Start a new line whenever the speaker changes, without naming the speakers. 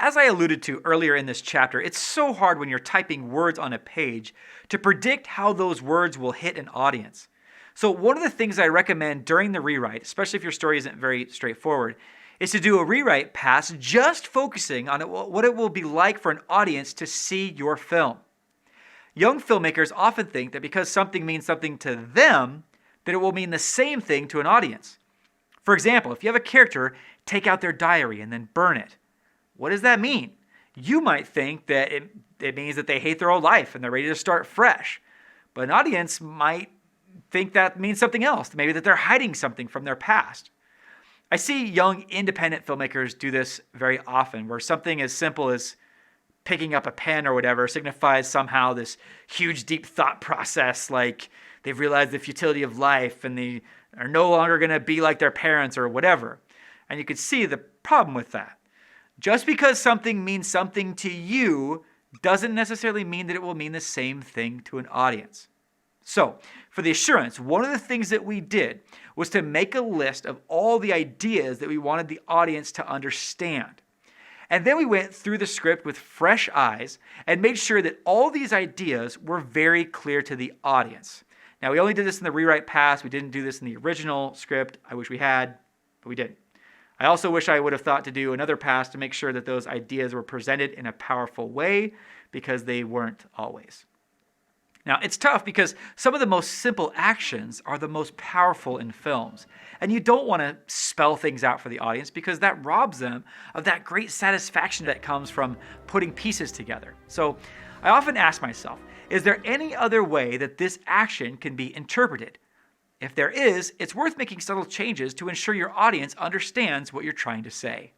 As I alluded to earlier in this chapter, it's so hard when you're typing words on a page to predict how those words will hit an audience. So one of the things I recommend during the rewrite, especially if your story isn't very straightforward, is to do a rewrite pass just focusing on what it will be like for an audience to see your film. Young filmmakers often think that because something means something to them, that it will mean the same thing to an audience. For example, if you have a character take out their diary and then burn it, what does that mean? You might think that it means that they hate their old life and they're ready to start fresh. But an audience might think that means something else, maybe that they're hiding something from their past. I see young independent filmmakers do this very often, where something as simple as picking up a pen or whatever signifies somehow this huge deep thought process, like they've realized the futility of life and they are no longer going to be like their parents or whatever. And you could see the problem with that. Just because something means something to you doesn't necessarily mean that it will mean the same thing to an audience. So, for the assurance, one of the things that we did was to make a list of all the ideas that we wanted the audience to understand. And then we went through the script with fresh eyes and made sure that all these ideas were very clear to the audience. Now, we only did this in the rewrite pass. We didn't do this in the original script. I wish we had, but we didn't. I also wish I would have thought to do another pass to make sure that those ideas were presented in a powerful way, because they weren't always. Now, it's tough because some of the most simple actions are the most powerful in films. And you don't want to spell things out for the audience because that robs them of that great satisfaction that comes from putting pieces together. So I often ask myself, is there any other way that this action can be interpreted? If there is, it's worth making subtle changes to ensure your audience understands what you're trying to say.